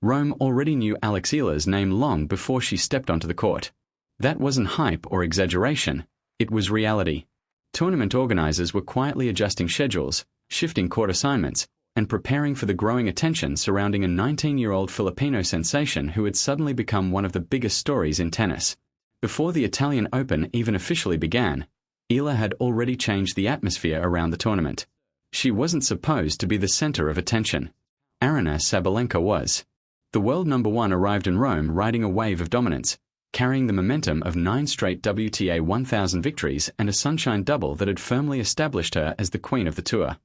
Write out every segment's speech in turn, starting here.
Rome already knew Alex Eala's name long before she stepped onto the court. That wasn't hype or exaggeration, it was reality. Tournament organizers were quietly adjusting schedules, shifting court assignments, and preparing for the growing attention surrounding a 19-year-old Filipino sensation who had suddenly become one of the biggest stories in tennis. Before the Italian Open even officially began, Eala had already changed the atmosphere around the tournament. She wasn't supposed to be the center of attention. Aryna Sabalenka was. The world number one arrived in Rome riding a wave of dominance, carrying the momentum of 9 straight WTA 1000 victories and a sunshine double that had firmly established her as the queen of the tour.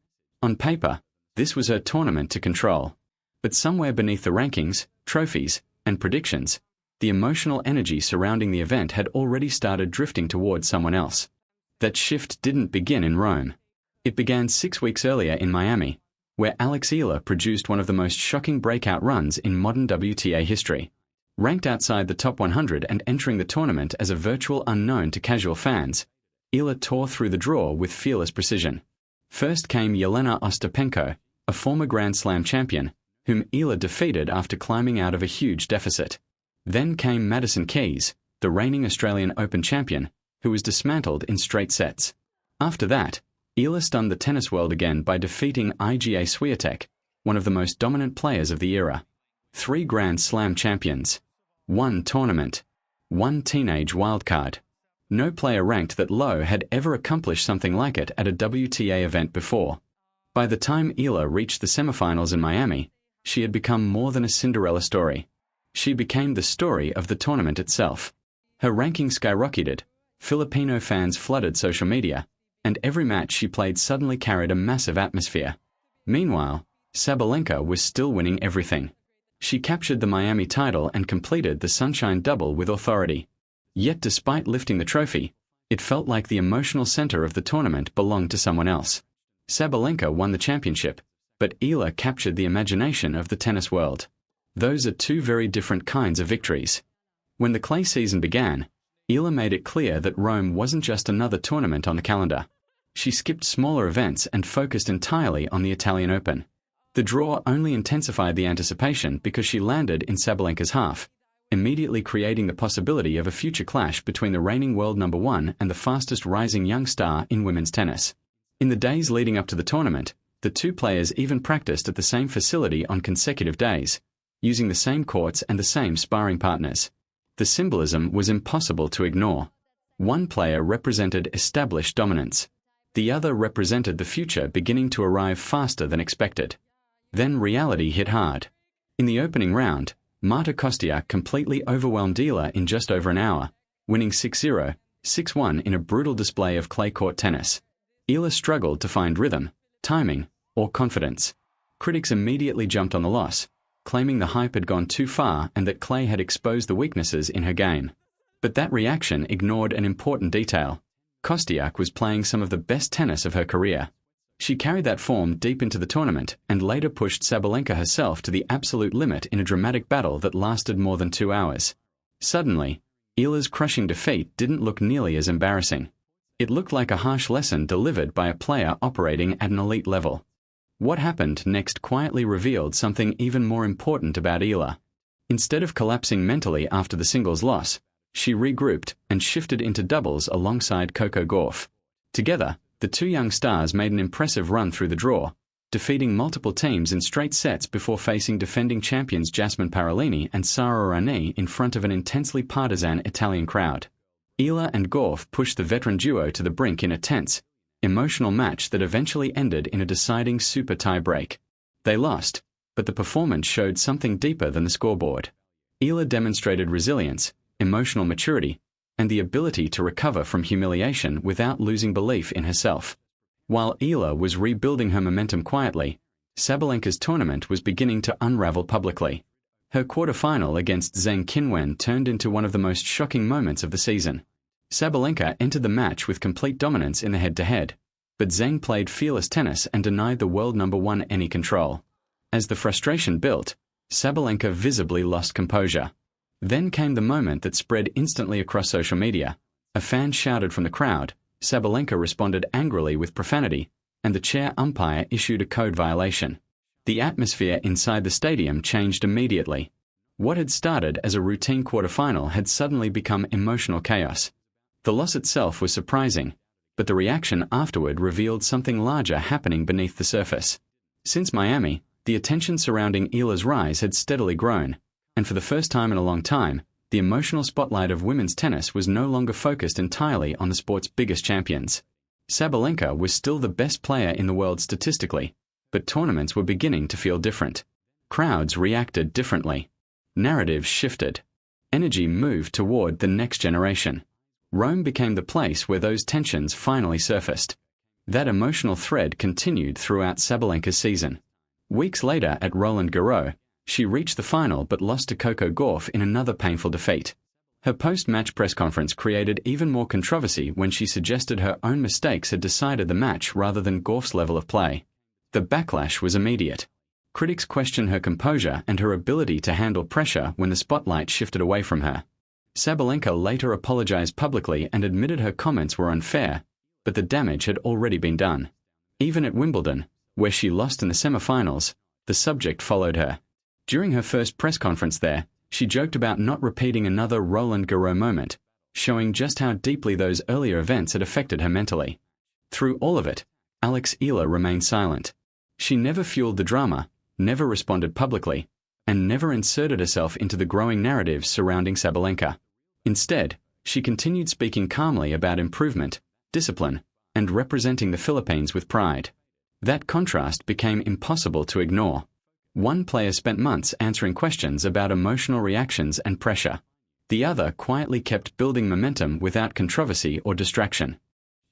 On paper, this was her tournament to control. But somewhere beneath the rankings, trophies, and predictions, the emotional energy surrounding the event had already started drifting towards someone else. That shift didn't begin in Rome. It began 6 weeks earlier in Miami, where Alex Eala produced one of the most shocking breakout runs in modern WTA history. Ranked outside the top 100 and entering the tournament as a virtual unknown to casual fans, Eala tore through the draw with fearless precision. First came Jelena Ostapenko, a former Grand Slam champion, whom Eala defeated after climbing out of a huge deficit. Then came Madison Keys, the reigning Australian Open champion, who was dismantled in straight sets. After that, Eala stunned the tennis world again by defeating Iga Swiatek, one of the most dominant players of the era. 3 Grand Slam champions. 1 tournament. 1 teenage wildcard. No player ranked that low had ever accomplished something like it at a WTA event before. By the time Eala reached the semifinals in Miami, she had become more than a Cinderella story. She became the story of the tournament itself. Her ranking skyrocketed, Filipino fans flooded social media, and every match she played suddenly carried a massive atmosphere. Meanwhile, Sabalenka was still winning everything. She captured the Miami title and completed the Sunshine Double with authority. Yet despite lifting the trophy, it felt like the emotional center of the tournament belonged to someone else. Sabalenka won the championship, but Eala captured the imagination of the tennis world. Those are 2 very different kinds of victories. When the clay season began, Eala made it clear that Rome wasn't just another tournament on the calendar. She skipped smaller events and focused entirely on the Italian Open. The draw only intensified the anticipation because she landed in Sabalenka's half, immediately creating the possibility of a future clash between the reigning world number one and the fastest rising young star in women's tennis. In the days leading up to the tournament, the 2 players even practiced at the same facility on consecutive days, using the same courts and the same sparring partners. The symbolism was impossible to ignore. One player represented established dominance. The other represented the future beginning to arrive faster than expected. Then reality hit hard. In the opening round, Marta Kostyuk completely overwhelmed Eala in just over an hour, winning 6-0, 6-1 in a brutal display of clay court tennis. Eala struggled to find rhythm, timing, or confidence. Critics immediately jumped on the loss, claiming the hype had gone too far and that clay had exposed the weaknesses in her game. But that reaction ignored an important detail. Kostyuk was playing some of the best tennis of her career. She carried that form deep into the tournament and later pushed Sabalenka herself to the absolute limit in a dramatic battle that lasted more than 2 hours. Suddenly, Eala's crushing defeat didn't look nearly as embarrassing. It looked like a harsh lesson delivered by a player operating at an elite level. What happened next quietly revealed something even more important about Eala. Instead of collapsing mentally after the singles loss, she regrouped and shifted into doubles alongside Coco Gauff. Together, the 2 young stars made an impressive run through the draw, defeating multiple teams in straight sets before facing defending champions Jasmine Parolini and Sara Errani in front of an intensely partisan Italian crowd. Eala and Gauff pushed the veteran duo to the brink in a tense, emotional match that eventually ended in a deciding super tie-break. They lost, but the performance showed something deeper than the scoreboard. Eala demonstrated resilience, emotional maturity, and the ability to recover from humiliation without losing belief in herself. While Eala was rebuilding her momentum quietly, Sabalenka's tournament was beginning to unravel publicly. Her quarterfinal against Zheng Qinwen turned into one of the most shocking moments of the season. Sabalenka entered the match with complete dominance in the head-to-head, but Zheng played fearless tennis and denied the world number one any control. As the frustration built, Sabalenka visibly lost composure. Then came the moment that spread instantly across social media. A fan shouted from the crowd, Sabalenka responded angrily with profanity, and the chair umpire issued a code violation. The atmosphere inside the stadium changed immediately. What had started as a routine quarterfinal had suddenly become emotional chaos. The loss itself was surprising, but the reaction afterward revealed something larger happening beneath the surface. Since Miami, the attention surrounding Eala's rise had steadily grown, and for the first time in a long time, the emotional spotlight of women's tennis was no longer focused entirely on the sport's biggest champions. Sabalenka was still the best player in the world statistically, but tournaments were beginning to feel different. Crowds reacted differently. Narratives shifted. Energy moved toward the next generation. Rome became the place where those tensions finally surfaced. That emotional thread continued throughout Sabalenka's season. Weeks later at Roland Garros, she reached the final but lost to Coco Gauff in another painful defeat. Her post-match press conference created even more controversy when she suggested her own mistakes had decided the match rather than Gauff's level of play. The backlash was immediate. Critics questioned her composure and her ability to handle pressure when the spotlight shifted away from her. Sabalenka later apologized publicly and admitted her comments were unfair, but the damage had already been done. Even at Wimbledon, where she lost in the semifinals, the subject followed her. During her first press conference there, she joked about not repeating another Roland Garros moment, showing just how deeply those earlier events had affected her mentally. Through all of it, Alex Eala remained silent. She never fueled the drama, never responded publicly, and never inserted herself into the growing narratives surrounding Sabalenka. Instead, she continued speaking calmly about improvement, discipline, and representing the Philippines with pride. That contrast became impossible to ignore. One player spent months answering questions about emotional reactions and pressure. The other quietly kept building momentum without controversy or distraction.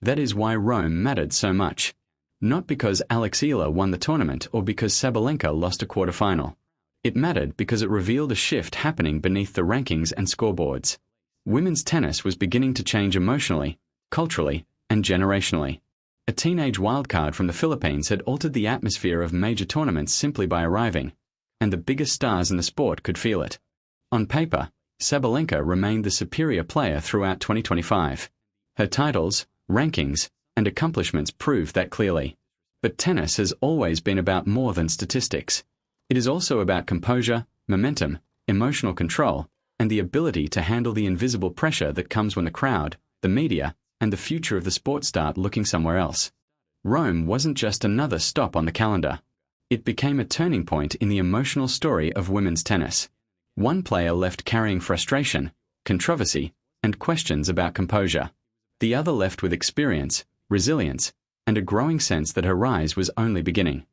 That is why Rome mattered so much. Not because Alex Eala won the tournament or because Sabalenka lost a quarterfinal. It mattered because it revealed a shift happening beneath the rankings and scoreboards. Women's tennis was beginning to change emotionally, culturally, and generationally. A teenage wildcard from the Philippines had altered the atmosphere of major tournaments simply by arriving, and the biggest stars in the sport could feel it. On paper, Sabalenka remained the superior player throughout 2025. Her titles, rankings, and accomplishments proved that clearly. But tennis has always been about more than statistics. It is also about composure, momentum, emotional control, and the ability to handle the invisible pressure that comes when the crowd, the media, and the future of the sport start looking somewhere else. Rome wasn't just another stop on the calendar. It became a turning point in the emotional story of women's tennis. One player left carrying frustration, controversy, and questions about composure. The other left with experience, resilience, and a growing sense that her rise was only beginning.